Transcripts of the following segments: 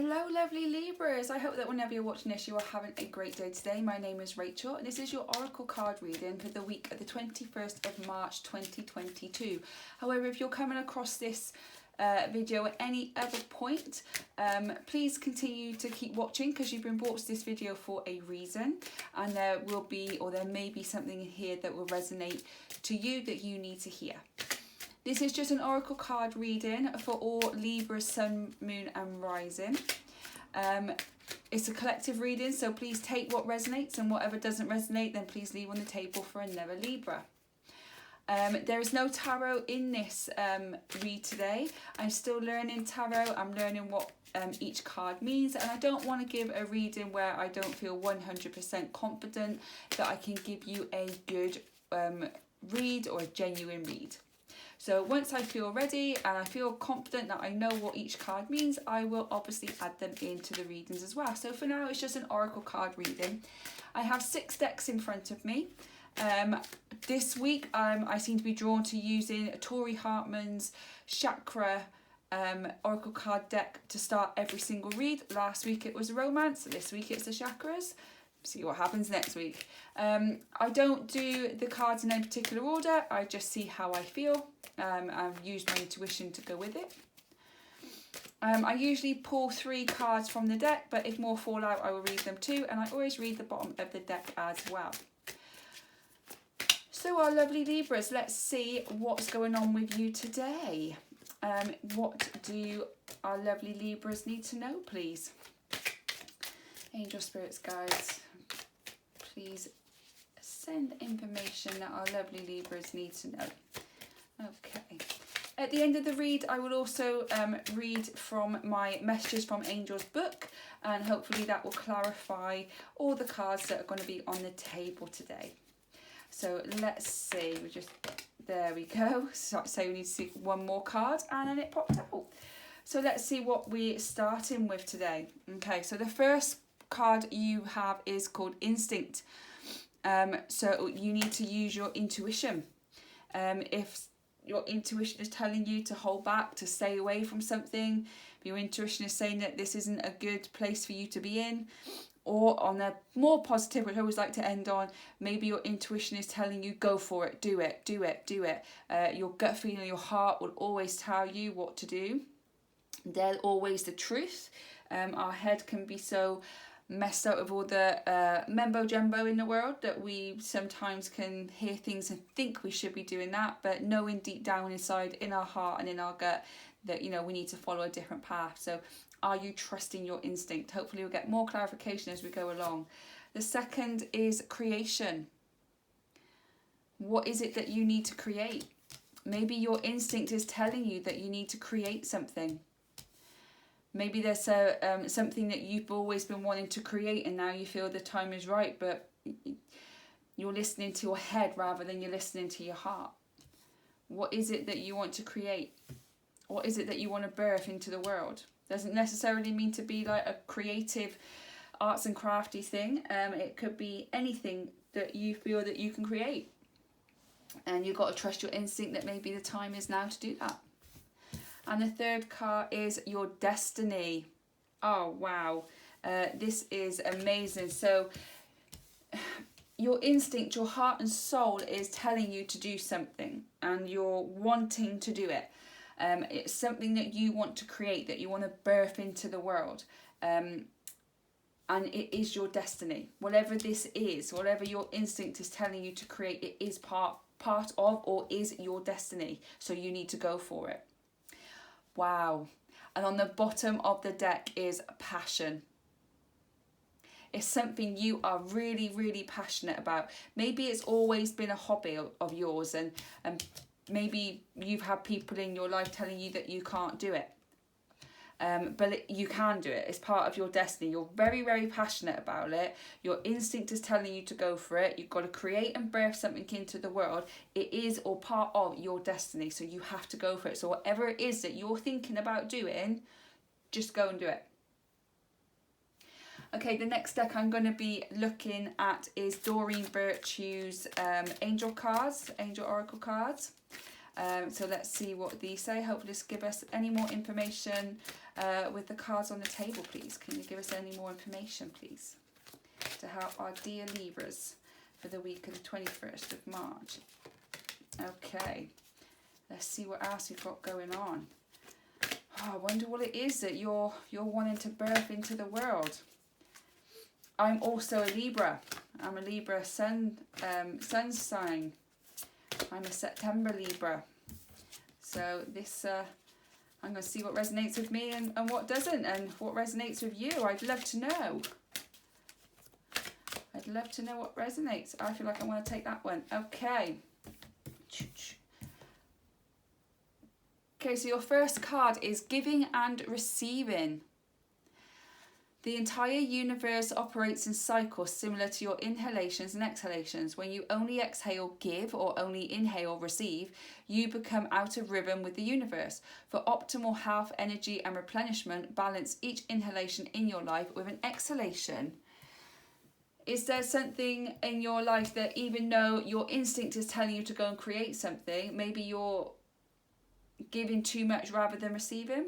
Hello lovely Libras, I hope that whenever you're watching this you are having a great day today. My name is Rachel and this is your Oracle card reading for the week of the 21st of March 2022. However, if you're coming across this video at any other point, please continue to keep watching because you've been brought to this video for a reason, and there will be, or there may be something in here that will resonate to you that you need to hear. This is just an Oracle card reading for all Libra, Sun, Moon and Rising. It's a collective reading, so please take what resonates, and whatever doesn't resonate, then please leave on the table for another Libra. There is no tarot in this read today. I'm still learning tarot. I'm learning what each card means, and I don't want to give a reading where I don't feel 100% confident that I can give you a good read or a genuine read. So once I feel ready and I feel confident that I know what each card means, I will obviously add them into the readings as well. So for now, it's just an Oracle card reading. I have 6 decks in front of me. This week, I seem to be drawn to using Tori Hartman's Chakra Oracle card deck to start every single read. Last week it was romance, this week it's the chakras. See what happens next week. I don't do the cards in any particular order, I just see how I feel. I've used my intuition to go with it. I usually pull 3 cards from the deck, but if more fall out I will read them too, and I always read the bottom of the deck as well. So our lovely Libras, let's see what's going on with you today. What do our lovely Libras need to know, please? Angel, spirits, guides, please send information that our lovely Libras need to know. Okay. At the end of the read, I will also read from my Messages from Angels book, and hopefully that will clarify all the cards that are going to be on the table today. So let's see, there we go. So we need to see one more card, and then it popped out. So let's see what we're starting with today. Okay, so the first card you have is called Instinct. So you need to use your intuition. If your intuition is telling you to hold back, to stay away from something, if your intuition is saying that this isn't a good place for you to be in, or on a more positive, which I always like to end on, maybe your intuition is telling you go for it, do it, do it, do it. Your gut feeling, your heart will always tell you what to do. They're always the truth. Our head can be so messed up with all the mumbo jumbo in the world that we sometimes can hear things and think we should be doing that, but knowing deep down inside in our heart and in our gut that, you know, we need to follow a different path. So are you trusting your instinct? Hopefully we'll get more clarification as we go along. The second is creation. What is it that you need to create? Maybe your instinct is telling you that you need to create something. Maybe there's something that you've always been wanting to create and now you feel the time is right, but you're listening to your head rather than you're listening to your heart. What is it that you want to create? What is it that you want to birth into the world? Doesn't necessarily mean to be like a creative arts and crafty thing. It could be anything that you feel that you can create. And you've got to trust your instinct that maybe the time is now to do that. And the third card is your destiny. Oh, wow. This is amazing. So your instinct, your heart and soul is telling you to do something and you're wanting to do it. It's something that you want to create, that you want to birth into the world. And it is your destiny. Whatever this is, whatever your instinct is telling you to create, it is part of or is your destiny. So you need to go for it. Wow. And on the bottom of the deck is passion. It's something you are really, really passionate about. Maybe it's always been a hobby of yours, and maybe you've had people in your life telling you that you can't do it. But you can do it. It's part of your destiny. You're very, very passionate about it. Your instinct is telling you to go for it. You've got to create and birth something into the world. It is all part of your destiny. So you have to go for it. So whatever it is that you're thinking about doing, just go and do it. Okay, the next deck I'm going to be looking at is Doreen Virtue's Angel cards, Angel Oracle cards. So let's see what these say. Hopefully this give us any more information with the cards on the table, please? Can you give us any more information, please, to help our dear Libras for the week of the 21st of March? Okay, let's see what else we've got going on. Oh, I wonder what it is that you're wanting to birth into the world. I'm also a Libra. I'm a Libra sun sign. I'm a September Libra. So this, I'm going to see what resonates with me and what doesn't, and what resonates with you. I'd love to know. I'd love to know what resonates. I feel like I want to take that one. Okay. Okay, so your first card is giving and receiving. The entire universe operates in cycles similar to your inhalations and exhalations. When you only exhale give or only inhale receive, you become out of rhythm with the universe. For optimal health, energy and replenishment, balance each inhalation in your life with an exhalation. Is there something in your life that even though your instinct is telling you to go and create something, maybe you're giving too much rather than receiving?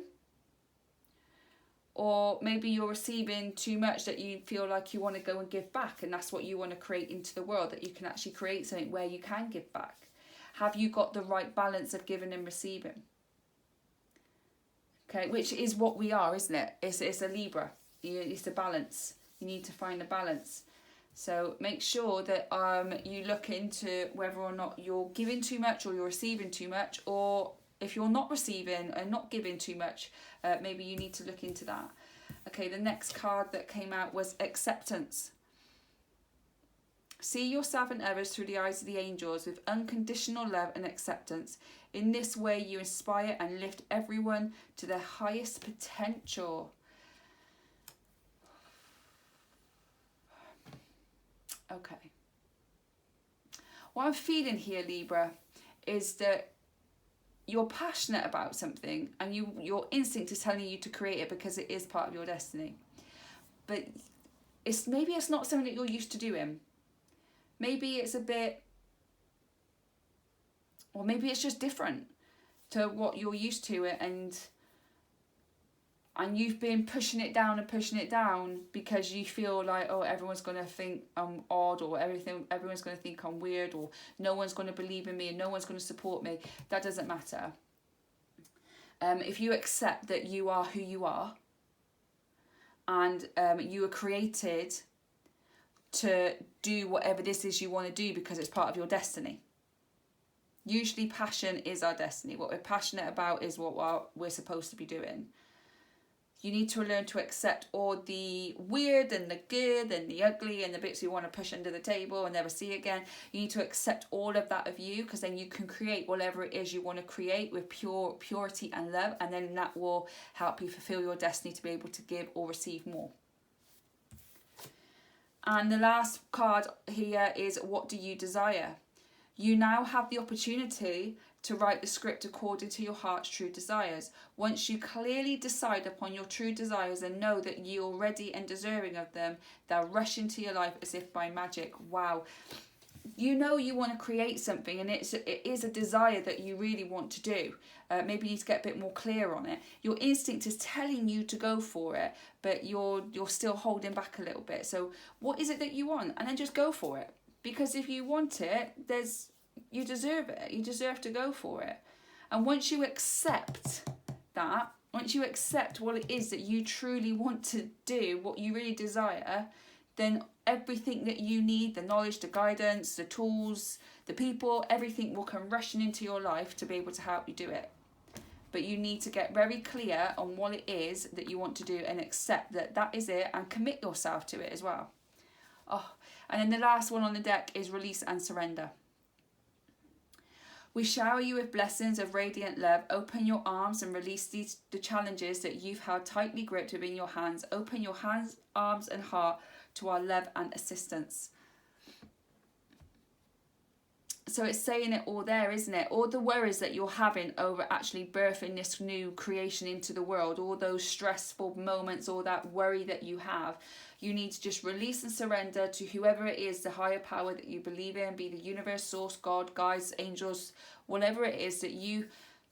Or maybe you're receiving too much that you feel like you want to go and give back, and that's what you want to create into the world, that you can actually create something where you can give back. Have you got the right balance of giving and receiving? Okay, which is what we are, isn't it? It's a Libra. It's a balance. You need to find a balance. So make sure that you look into whether or not you're giving too much or you're receiving too much, or if you're not receiving and not giving too much, maybe you need to look into that. Okay, the next card that came out was acceptance. See yourself and others through the eyes of the angels with unconditional love and acceptance. In this way, you inspire and lift everyone to their highest potential. Okay. What I'm feeling here, Libra, is that you're passionate about something and your instinct is telling you to create it because it is part of your destiny. But maybe it's not something that you're used to doing. Maybe it's a bit, or maybe it's just different to what you're used to, and you've been pushing it down because you feel like, oh, everyone's going to think I'm odd, or everyone's going to think I'm weird, or no one's going to believe in me and no one's going to support me. That doesn't matter. If you accept that you are who you are, and you were created to do whatever this is you want to do because it's part of your destiny. Usually passion is our destiny. What we're passionate about is what we're supposed to be doing. You need to learn to accept all the weird and the good and the ugly and the bits you want to push under the table and never see again. You need to accept all of that of you, because then you can create whatever it is you want to create with purity and love, and then that will help you fulfill your destiny to be able to give or receive more. And the last card here is, what do you desire? You now have the opportunity to write the script according to your heart's true desires. Once you clearly decide upon your true desires and know that you're ready and deserving of them, they'll rush into your life as if by magic. Wow. You know you want to create something, and it is a desire that you really want to do. Maybe you need to get a bit more clear on it. Your instinct is telling you to go for it, but you're still holding back a little bit. So what is it that you want? And then just go for it. Because if you want it, you deserve it. You deserve to go for it. And once you accept that, once you accept what it is that you truly want to do, what you really desire, then everything that you need, the knowledge, the guidance, the tools, the people, everything will come rushing into your life to be able to help you do it. But you need to get very clear on what it is that you want to do and accept that that is it, and commit yourself to it as well. Oh, and then the last one on the deck is release and surrender. We shower you with blessings of radiant love. Open your arms and release the challenges that you've held tightly gripped within your hands. Open your hands, arms and heart to our love and assistance. So it's saying it all there, isn't it? All the worries that you're having over actually birthing this new creation into the world, all those stressful moments, all that worry that you have, you need to just release and surrender to whoever it is, the higher power that you believe in, be the universe, source, God, guides, angels, whatever it is that you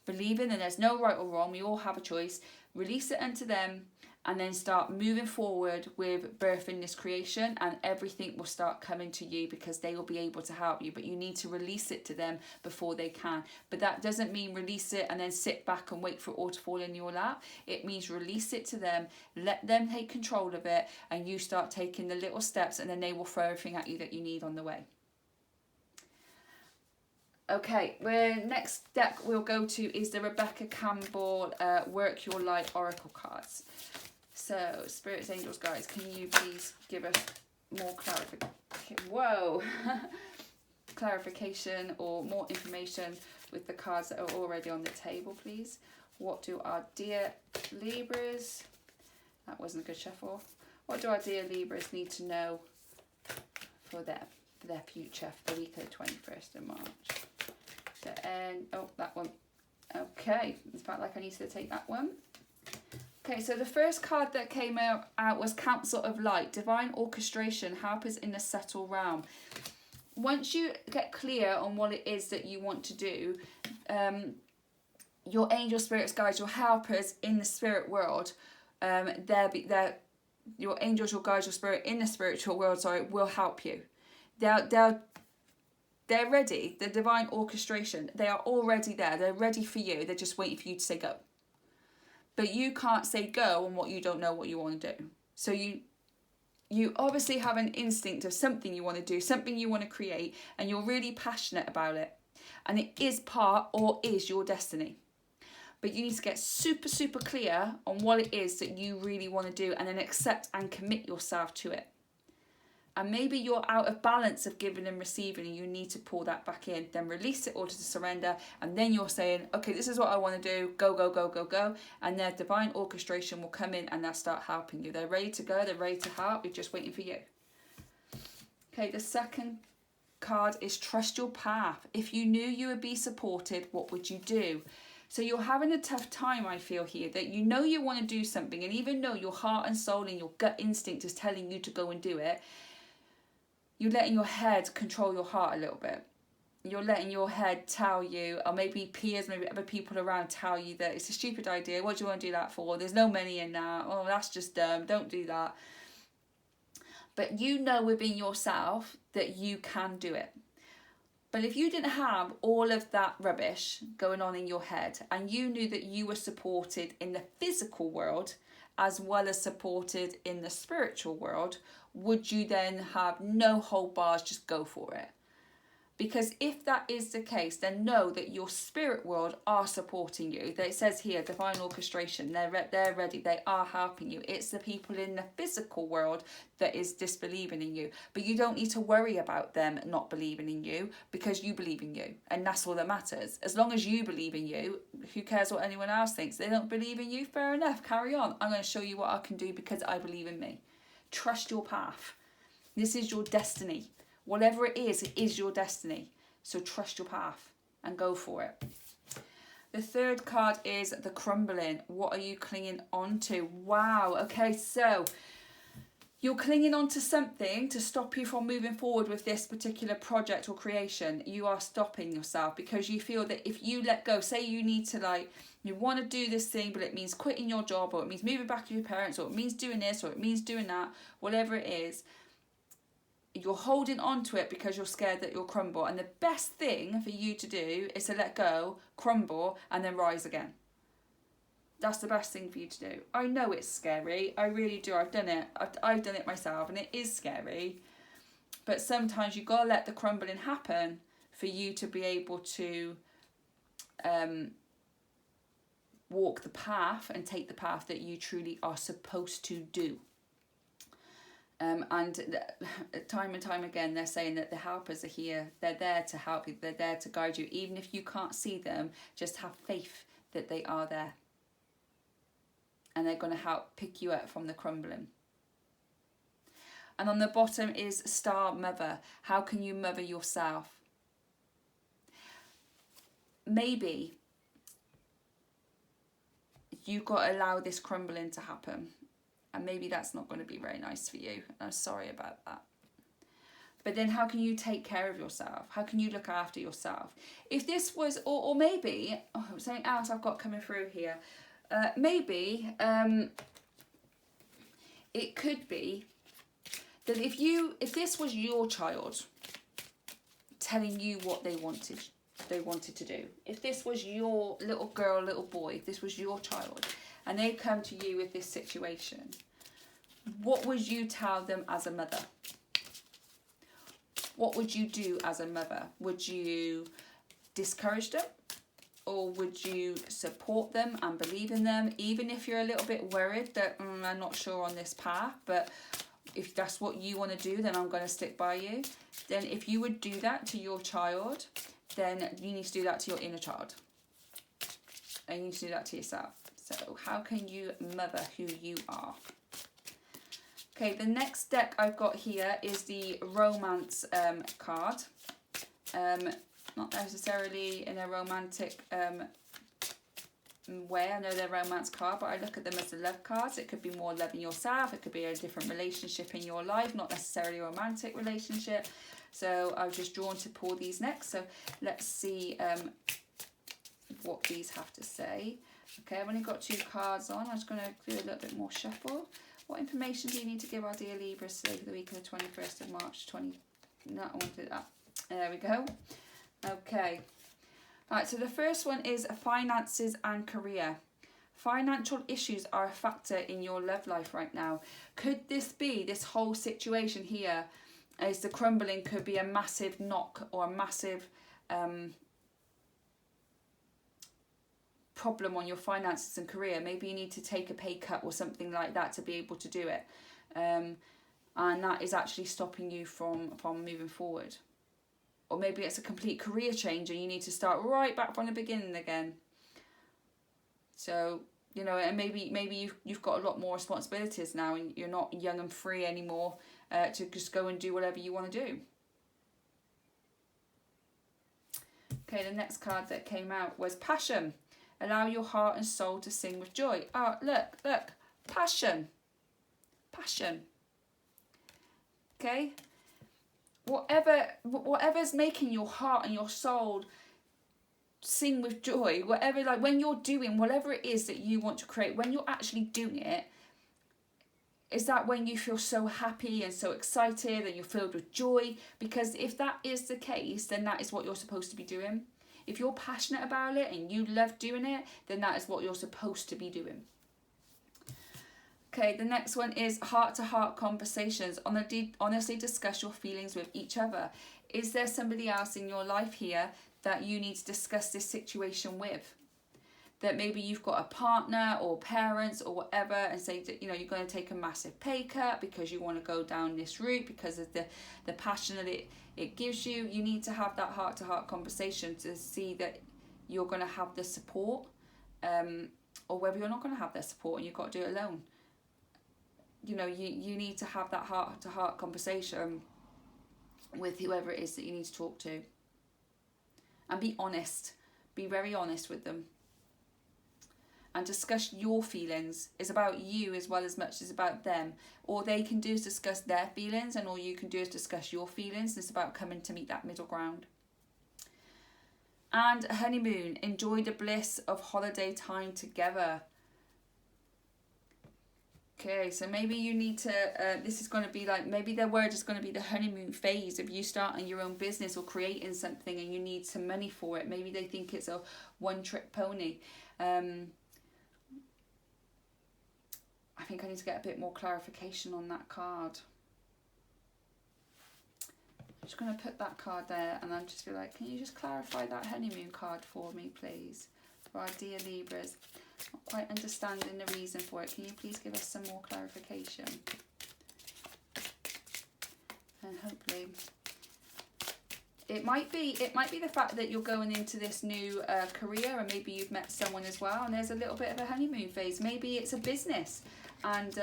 believe in. And there's no right or wrong, we all have a choice. Release it unto them, and then start moving forward with birthing this creation, and everything will start coming to you because they will be able to help you. But you need to release it to them before they can. But that doesn't mean release it and then sit back and wait for it all to fall in your lap. It means release it to them, let them take control of it, and you start taking the little steps, and then they will throw everything at you that you need on the way. Okay, the next deck we'll go to is the Rebecca Campbell Work Your Light Oracle cards. So, spirits, angels, guides, can you please give us more clarification or more information with the cards that are already on the table, please? What do our dear Libras, that wasn't a good shuffle, what do our dear Libras need to know for their future for the week of the 21st of March? That one. Okay, it's about like I need to take that one. Okay, so the first card that came out was Council of Light, Divine Orchestration, Helpers in the Subtle Realm. Once you get clear on what it is that you want to do, your angel spirits, guides, your helpers in the spirit world, your angels, your guides, your spirit in the spiritual world, will help you. They're ready. The divine orchestration, they are already there. They're ready for you. They're just waiting for you to say go. But you can't say go on what you don't know what you want to do. So you obviously have an instinct of something you want to do, something you want to create, and you're really passionate about it. And it is part or is your destiny. But you need to get super, super clear on what it is that you really want to do, and then accept and commit yourself to it. And maybe you're out of balance of giving and receiving, and you need to pull that back in. Then release it all to surrender. And then you're saying, okay, this is what I want to do. Go, go, go, go, go. And their divine orchestration will come in and they'll start helping you. They're ready to go. They're ready to help. They're just waiting for you. Okay, the second card is Trust Your Path. If you knew you would be supported, what would you do? So you're having a tough time, I feel here, that you know you want to do something. And even though your heart and soul and your gut instinct is telling you to go and do it, you're letting your head control your heart a little bit. You're letting your head tell you, or maybe peers, maybe other people around tell you that it's a stupid idea. What do you want to do that for? There's no money in that. Oh, that's just dumb. Don't do that. But you know within yourself that you can do it. But if you didn't have all of that rubbish going on in your head, and you knew that you were supported in the physical world as well as supported in the spiritual world, would you then have no hold bars, just go for it? Because if that is the case, then know that your spirit world are supporting you. That it says here, divine orchestration, they're ready, they are helping you. It's the people in the physical world that is disbelieving in you. But you don't need to worry about them not believing in you, because you believe in you. And that's all that matters. As long as you believe in you, who cares what anyone else thinks? They don't believe in you, fair enough, carry on. I'm going to show you what I can do because I believe in me. Trust your path. This is your destiny. Whatever it is your destiny. So trust your path and go for it. The third card is the Crumbling. What are you clinging on to? Wow. Okay, so you're clinging on to something to stop you from moving forward with this particular project or creation. You are stopping yourself because you feel that if you let go, say you need to you want to do this thing, but it means quitting your job, or it means moving back to your parents, or it means doing this, or it means doing that, whatever it is, you're holding on to it because you're scared that you'll crumble. And the best thing for you to do is to let go, crumble, and then rise again. That's the best thing for you to do. I know it's scary. I really do. I've done it. I've done it myself, and it is scary. But sometimes you've got to let the crumbling happen for you to be able to walk the path and take the path that you truly are supposed to do. And time and time again, they're saying that the helpers are here. They're there to help you. They're there to guide you. Even if you can't see them, just have faith that they are there. And they're going to help pick you up from the crumbling. And on the bottom is Star Mother. How can you mother yourself? Maybe you've got to allow this crumbling to happen. And maybe that's not going to be very nice for you. I'm sorry about that. But then how can you take care of yourself? How can you look after yourself? If this was, or maybe, something else I've got coming through here. maybe it could be that if this was your child telling you what they wanted to do, if this was your little girl, little boy, if this was your child, and they come to you with this situation, what would you tell them as a mother? What would you do as a mother? Would you discourage them? Or would you support them and believe in them, even if you're a little bit worried that I'm not sure on this path, but if that's what you want to do, then I'm going to stick by you. Then if you would do that to your child, then you need to do that to your inner child. And you need to do that to yourself. So how can you mother who you are? Okay, the next deck I've got here is the romance card. Not necessarily in a romantic way. I know they're romance card, but I look at them as the love cards. It could be more loving yourself. It could be a different relationship in your life, not necessarily a romantic relationship. So I was just drawn to pull these next. So let's see what these have to say. Okay, I've only got 2 cards on. I'm just going to do a little bit more shuffle. What information do you need to give our dear Libras today for the week of the 21st of March 20? No, I wanted that. There we go. Okay. Right, so the first one is finances and career. Financial issues are a factor in your love life right now. Could this be, this whole situation here, is the crumbling could be a massive knock or a massive problem on your finances and career. Maybe you need to take a pay cut or something like that to be able to do it. And that is actually stopping you from moving forward. Or maybe it's a complete career change and you need to start right back from the beginning again. So, you know, and maybe you've got a lot more responsibilities now and you're not young and free anymore to just go and do whatever you want to do. Okay, the next card that came out was passion. Allow your heart and soul to sing with joy. Oh, look, passion. Passion. Okay? Whatever's making your heart and your soul sing with joy, whatever, like when you're doing whatever it is that you want to create, when you're actually doing it, is that when you feel so happy and so excited and you're filled with joy? Because if that is the case, then that is what you're supposed to be doing. If you're passionate about it and you love doing it, then that is what you're supposed to be doing. Okay, the next one is heart-to-heart conversations. Honestly discuss your feelings with each other. Is there somebody else in your life here that you need to discuss this situation with? That maybe you've got a partner or parents or whatever and say that, you know, you're going to take a massive pay cut because you want to go down this route because of the passion that it gives you. You need to have that heart-to-heart conversation to see that you're going to have the support or whether you're not going to have that support and you've got to do it alone. You know, you need to have that heart-to-heart conversation with whoever it is that you need to talk to. And be honest. Be very honest with them. And discuss your feelings. It's about you as well as much as about them. All they can do is discuss their feelings and all you can do is discuss your feelings. It's about coming to meet that middle ground. And honeymoon. Enjoy the bliss of holiday time together. Okay, so maybe you need to, this is going to be like, maybe their word is going to be the honeymoon phase of you starting your own business or creating something and you need some money for it. Maybe they think it's a one-trick pony. I think I need to get a bit more clarification on that card. I'm just going to put that card there and I'll just be like, can you just clarify that honeymoon card for me, please? For our dear Libras. Not quite understanding the reason for it. Can you please give us some more clarification? And hopefully it might be the fact that you're going into this new career and maybe you've met someone as well and there's a little bit of a honeymoon phase. Maybe it's a business and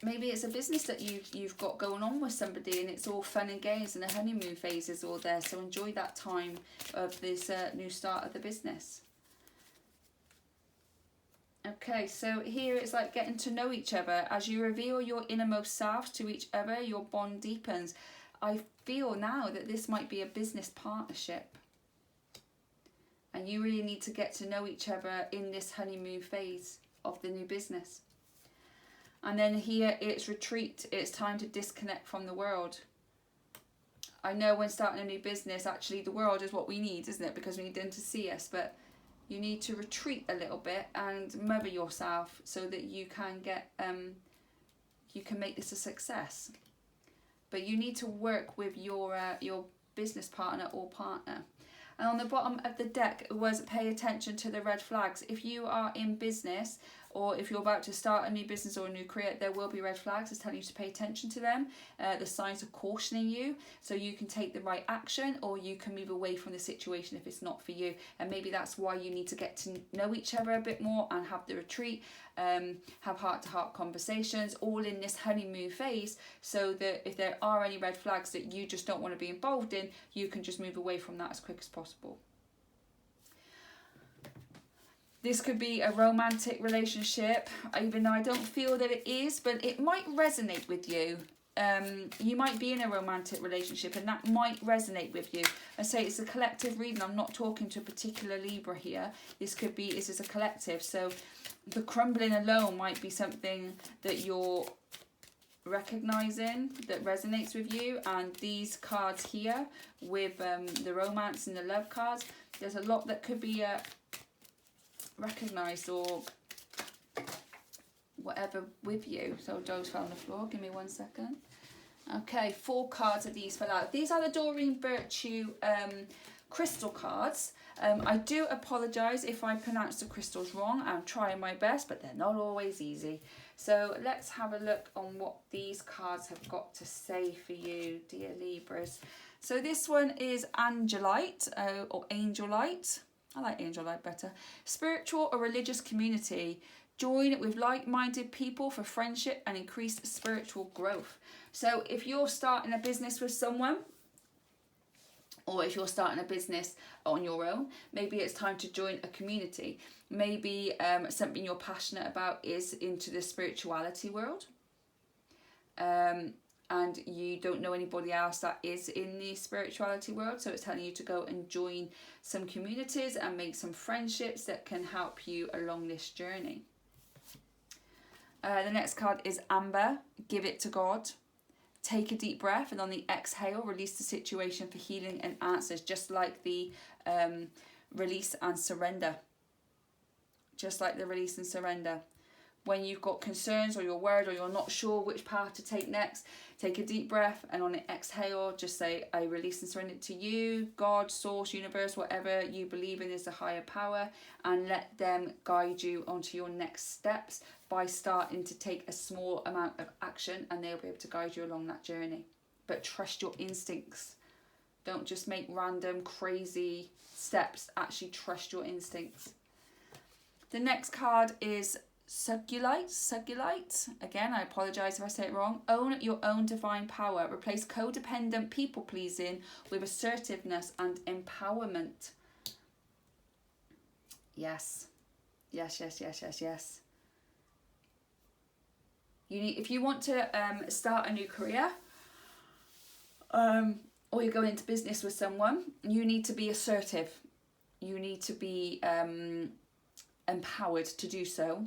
maybe it's a business that you've got going on with somebody and it's all fun and games and the honeymoon phase is all there. So enjoy that time of this new start of the business. Okay, so here it's like getting to know each other. As you reveal your innermost selves to each other, your bond deepens. I feel now that this might be a business partnership. And you really need to get to know each other in this honeymoon phase of the new business. And then here it's retreat. It's time to disconnect from the world. I know when starting a new business, actually the world is what we need, isn't it? Because we need them to see us. But you need to retreat a little bit and mother yourself so that you can get, you can make this a success. But you need to work with your business partner or partner. And on the bottom of the deck was pay attention to the red flags. If you are in business, or if you're about to start a new business or a new career, there will be red flags. It's telling you to pay attention to them. The signs are cautioning you, so you can take the right action, or you can move away from the situation if it's not for you. And maybe that's why you need to get to know each other a bit more and have the retreat, have heart-to-heart conversations, all in this honeymoon phase, so that if there are any red flags that you just don't want to be involved in, you can just move away from that as quick as possible. This could be a romantic relationship, even though I don't feel that it is, but it might resonate with you. You might be in a romantic relationship and that might resonate with you. I say it's a collective reading. I'm not talking to a particular Libra here. This is a collective. So the crumbling alone might be something that you're recognizing that resonates with you. And these cards here with the romance and the love cards, there's a lot that could be recognized or whatever with you. So those fell on the floor. Give me 1 second. Okay, 4 cards of these fell out. These are the Doreen Virtue crystal cards. I do apologise if I pronounce the crystals wrong. I'm trying my best, but they're not always easy. So let's have a look on what these cards have got to say for you, dear Libras. So this one is Angelite or Angelite. I like Angel Light better. Spiritual or religious community. Join with like-minded people for friendship and increased spiritual growth. So if you're starting a business with someone, or if you're starting a business on your own, maybe it's time to join a community. Maybe something you're passionate about is into the spirituality world. And you don't know anybody else that is in the spirituality world, so it's telling you to go and join some communities and make some friendships that can help you along this journey. The next card is Amber. Give it to God. Take a deep breath, and on the exhale, release the situation for healing and answers, just like the release and surrender. Just like the release and surrender. When you've got concerns or you're worried or you're not sure which path to take next, take a deep breath, and on the exhale, just say, I release and surrender to you, God, source, universe, whatever you believe in is a higher power, and let them guide you onto your next steps by starting to take a small amount of action, and they'll be able to guide you along that journey. But trust your instincts. Don't just make random crazy steps. Actually trust your instincts. The next card is Sugulite. Again, I apologise if I say it wrong. Own your own divine power. Replace codependent people pleasing with assertiveness and empowerment. Yes. Yes. You need, if you want to start a new career, or you're going into business with someone, you need to be assertive. You need to be empowered to do so.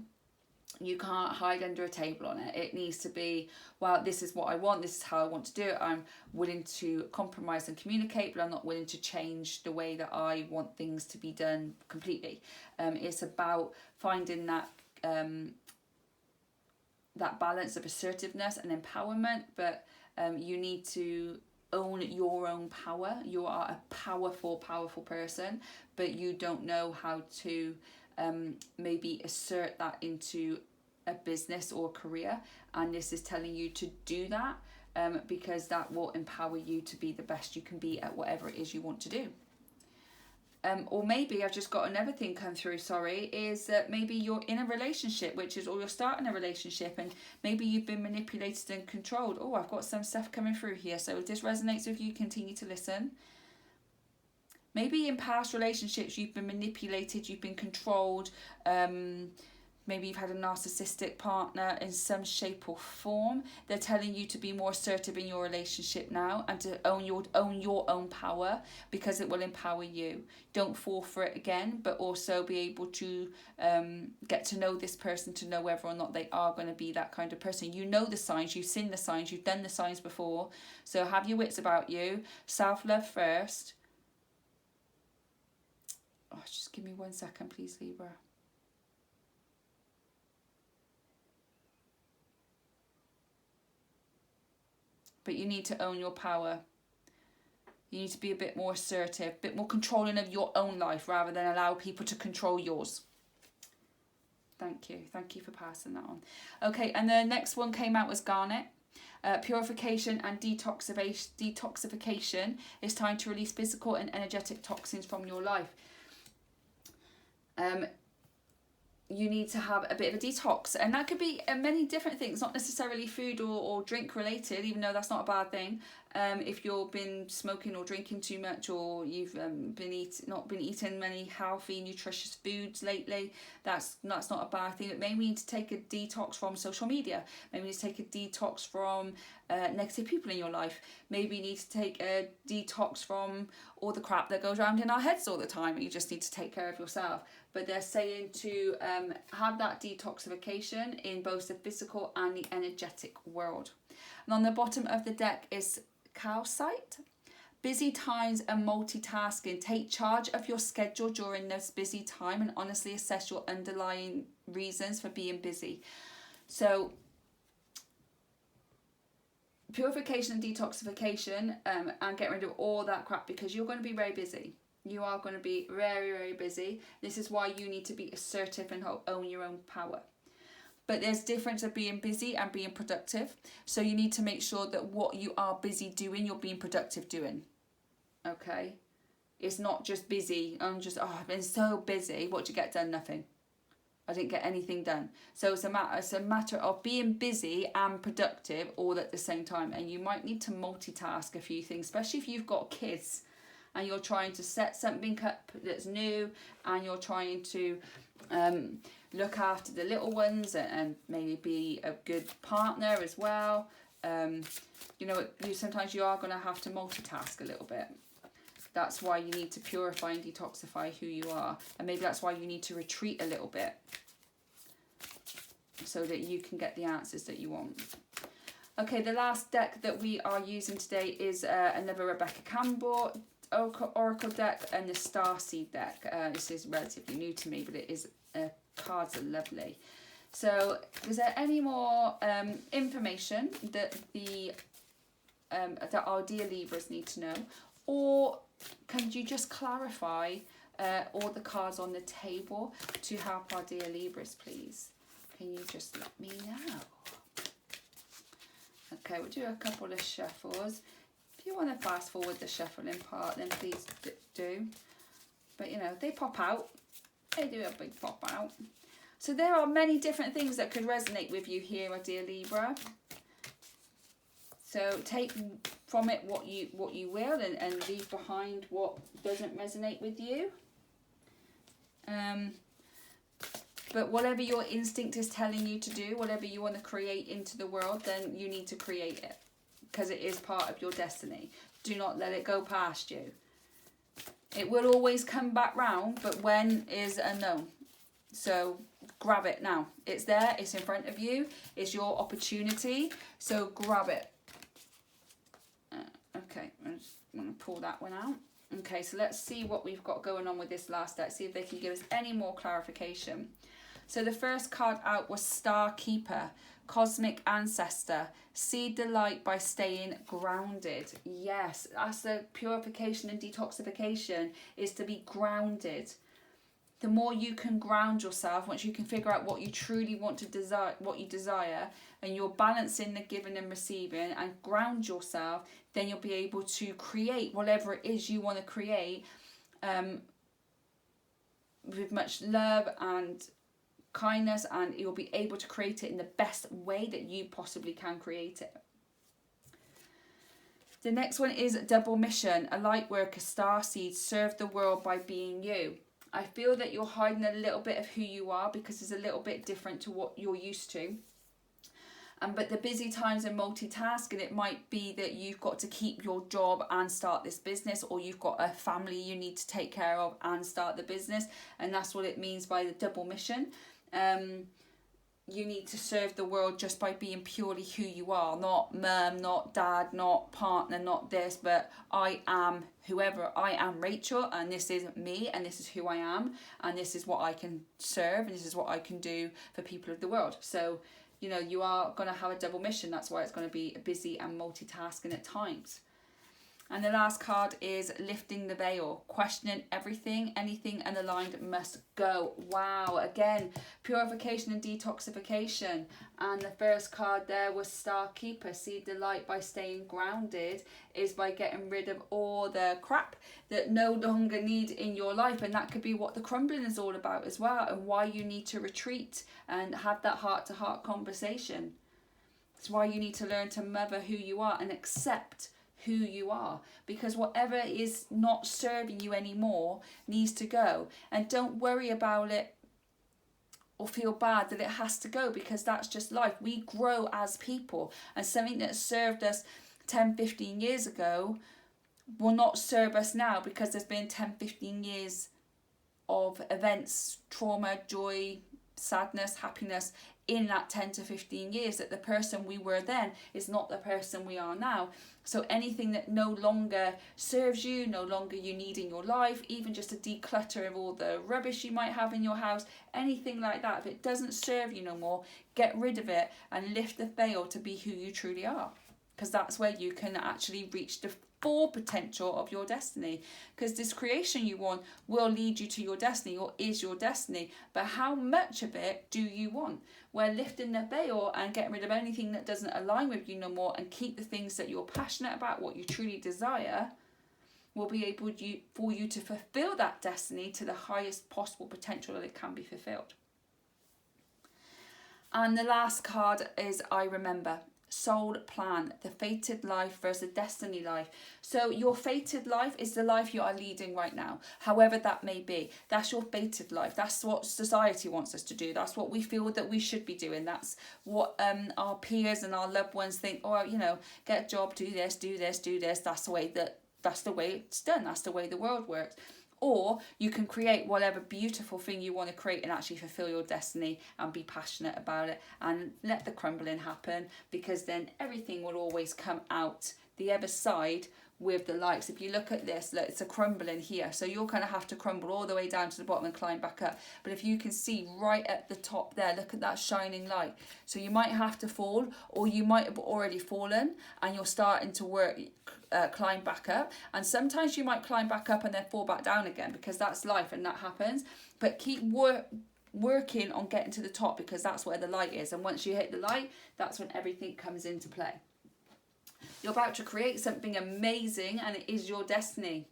You can't hide under a table on it. It needs to be, well, this is what I want, this is how I want to do it. I'm willing to compromise and communicate, but I'm not willing to change the way that I want things to be done completely. It's about finding that that balance of assertiveness and empowerment, but you need to own your own power. You are a powerful person, but you don't know how to maybe assert that into a business or career, and this is telling you to do that because that will empower you to be the best you can be at whatever it is you want to do. Or maybe I've just got another thing come through, is that maybe you're in a relationship, or you're starting a relationship, and maybe you've been manipulated and controlled. Oh, I've got some stuff coming through here, so if this resonates with you, continue to listen. Maybe in past relationships you've been manipulated, you've been controlled, Maybe you've had a narcissistic partner in some shape or form. They're telling you to be more assertive in your relationship now and to own your own power, because it will empower you. Don't fall for it again, but also be able to get to know this person, to know whether or not they are going to be that kind of person. You know the signs, you've seen the signs, you've done the signs before. So have your wits about you. Self-love first. Oh, just give me 1 second, please, Libra. But you need to own your power. You need to be a bit more assertive, a bit more controlling of your own life rather than allow people to control yours. Thank you. Thank you for passing that on. Okay, and the next one came out was Garnet. Purification and detoxification. It's time to release physical and energetic toxins from your life. You need to have a bit of a detox, and that could be many different things, not necessarily food or drink related, even though that's not a bad thing. If you've been smoking or drinking too much, or you've not been eating many healthy, nutritious foods lately, that's not a bad thing. But maybe we need to take a detox from social media. Maybe we need to take a detox from negative people in your life. Maybe you need to take a detox from all the crap that goes around in our heads all the time, and you just need to take care of yourself. But they're saying to have that detoxification in both the physical and the energetic world. And on the bottom of the deck is calcite. Busy times and multitasking. Take charge of your schedule during this busy time and honestly assess your underlying reasons for being busy. So purification and detoxification, and get rid of all that crap, because you're going to be very busy. You are going to be very, very busy. This is why you need to be assertive and own your own power. But there's difference of being busy and being productive. So you need to make sure that what you are busy doing, you're being productive doing. Okay? It's not just busy. I've been so busy. What did you get done? Nothing. I didn't get anything done. So it's a matter of being busy and productive all at the same time. And you might need to multitask a few things, especially if you've got kids and you're trying to set something up that's new, and you're trying to look after the little ones and maybe be a good partner as well. Sometimes you are going to have to multitask a little bit. That's why you need to purify and detoxify who you are. And maybe that's why you need to retreat a little bit, so that you can get the answers that you want. Okay, the last deck that we are using today is another Rebecca Campbell Oracle deck and the Starseed deck. This is relatively new to me, but it is cards are lovely. So is there any more information that that our dear Libras need to know, or can you just clarify all the cards on the table to help our dear Libras, please? Can you just let me know? Okay, we'll do a couple of shuffles. If you want to fast forward the shuffling part, then please do. But they pop out. They do a big pop out. So there are many different things that could resonate with you here, my dear Libra. So take from it what you will, and leave behind what doesn't resonate with you. But whatever your instinct is telling you to do, whatever you want to create into the world, then you need to create it, because it is part of your destiny. Do not let it go past you. It will always come back round, but when is unknown. So grab it now. It's there, it's in front of you, it's your opportunity, so grab it. Okay, I'm just going to pull that one out. Okay, so let's see what we've got going on with this last deck, see if they can give us any more clarification. So the first card out was Star Keeper, Cosmic Ancestor. See the light by staying grounded. Yes, that's the purification and detoxification, is to be grounded. The more you can ground yourself, once you can figure out what you truly want to desire, what you desire, and you're balancing the giving and receiving, and ground yourself, then you'll be able to create whatever it is you want to create with much love and kindness, and you'll be able to create it in the best way that you possibly can create it. The next one is Double Mission, a light worker, starseed, serve the world by being you. I feel that you're hiding a little bit of who you are because it's a little bit different to what you're used to. But the busy times and multitasking, it might be that you've got to keep your job and start this business, or you've got a family you need to take care of and start the business. And that's what it means by the double mission. You need to serve the world just by being purely who you are, not mum, not dad, not partner, not this, but I am whoever. I am Rachel, and this is me, and this is who I am, and this is what I can serve, and this is what I can do for people of the world. So, you know, you are going to have a double mission. That's why it's going to be busy and multitasking at times. And the last card is lifting the veil, questioning everything, anything unaligned must go. Wow, again, purification and detoxification. And the first card there was Star Keeper. See, the light by staying grounded is by getting rid of all the crap that no longer need in your life. And that could be what the crumbling is all about as well, and why you need to retreat and have that heart-to-heart conversation. It's why you need to learn to mother who you are and accept who you are, because whatever is not serving you anymore needs to go. And don't worry about it or feel bad that it has to go, because that's just life. We grow as people, and something that served us 10-15 years ago will not serve us now, because there's been 10-15 years of events, trauma, joy, sadness, happiness in that 10-15 years, that the person we were then is not the person we are now. So anything that no longer serves you, no longer you need in your life, even just a declutter of all the rubbish you might have in your house, anything like that, if it doesn't serve you no more, get rid of it and lift the veil to be who you truly are, because that's where you can actually reach the full potential of your destiny. Because this creation you want will lead you to your destiny, or is your destiny, but how much of it do you want? Where lifting the veil and getting rid of anything that doesn't align with you no more, and keep the things that you're passionate about, what you truly desire, will be able for you to fulfill that destiny to the highest possible potential that it can be fulfilled. And the last card is I Remember. Soul plan, the fated life versus destiny life. So your fated life is the life you are leading right now, however that may be. That's your fated life. That's what society wants us to do. That's what we feel that we should be doing. That's what our peers and our loved ones think. Oh, you know, get a job, do this, do this, do this. That's the way it's done. That's the way the world works. Or you can create whatever beautiful thing you want to create and actually fulfill your destiny and be passionate about it and let the crumbling happen, because then everything will always come out the other side with the lights. If you look at this, look, it's a crumbling here, so you're going to have to crumble all the way down to the bottom and climb back up. But if you can see right at the top there, look at that shining light. So you might have to fall, or you might have already fallen and you're starting to climb back up. And sometimes you might climb back up and then fall back down again, because that's life and that happens. But keep working on getting to the top, because that's where the light is. And once you hit the light, that's when everything comes into play. You're about to create something amazing, and it is your destiny.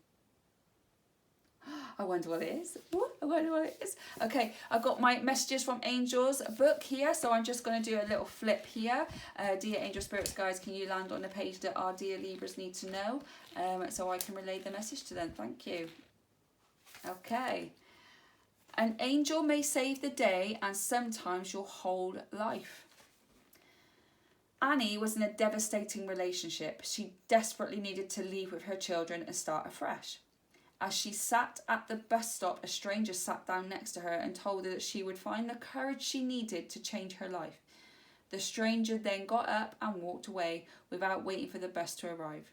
I wonder what it is. I wonder what it is. Okay, I've got my Messages from Angels book here, so I'm just going to do a little flip here. Dear Angel Spirits Guides, can you land on the page that our dear Libras need to know, so I can relay the message to them? Thank you. Okay. An angel may save the day and sometimes your whole life. Annie was in a devastating relationship. She desperately needed to leave with her children and start afresh. As she sat at the bus stop, a stranger sat down next to her and told her that she would find the courage she needed to change her life. The stranger then got up and walked away without waiting for the bus to arrive.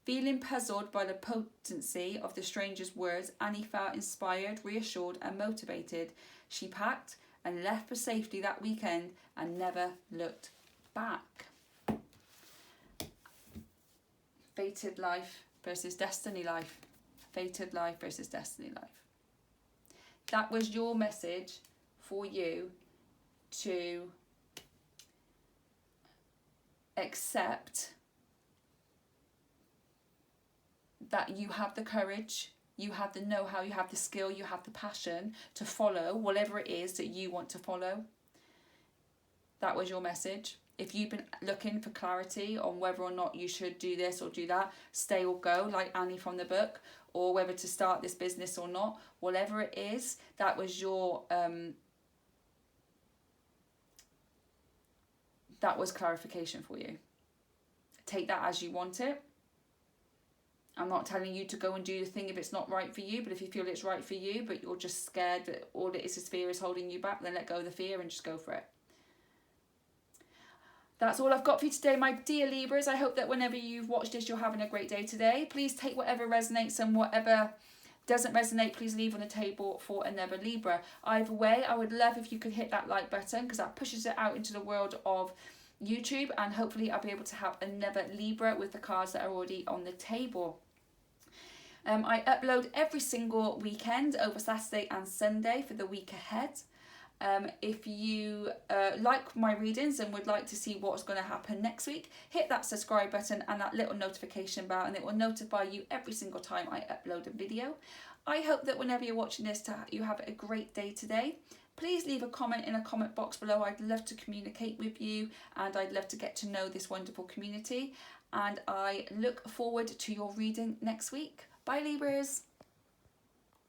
Feeling puzzled by the potency of the stranger's words, Annie felt inspired, reassured and motivated. She packed and left for safety that weekend and never looked back. Fated life versus destiny life. Fated life versus destiny life. That was your message for you to accept that you have the courage, you have the know-how, you have the skill, you have the passion to follow whatever it is that you want to follow. That was your message. If you've been looking for clarity on whether or not you should do this or do that, stay or go, like Annie from the book, or whether to start this business or not, whatever it is, that was your that was clarification for you. Take that as you want it. I'm not telling you to go and do the thing if it's not right for you, but if you feel it's right for you, but you're just scared that all it is fear is holding you back, then let go of the fear and just go for it. That's all I've got for you today, my dear Libras. I hope that whenever you've watched this, you're having a great day today. Please take whatever resonates, and whatever doesn't resonate, please leave on the table for another Libra. Either way, I would love if you could hit that like button, because that pushes it out into the world of YouTube, and hopefully I'll be able to have another Libra with the cards that are already on the table. I upload every single weekend over Saturday and Sunday for the week ahead. If you like my readings and would like to see what's going to happen next week, hit that subscribe button and that little notification bell, and it will notify you every single time I upload a video. I hope that whenever you're watching this, you have a great day today. Please leave a comment in a comment box below. I'd love to communicate with you, and I'd love to get to know this wonderful community. And I look forward to your reading next week. Bye, Libras.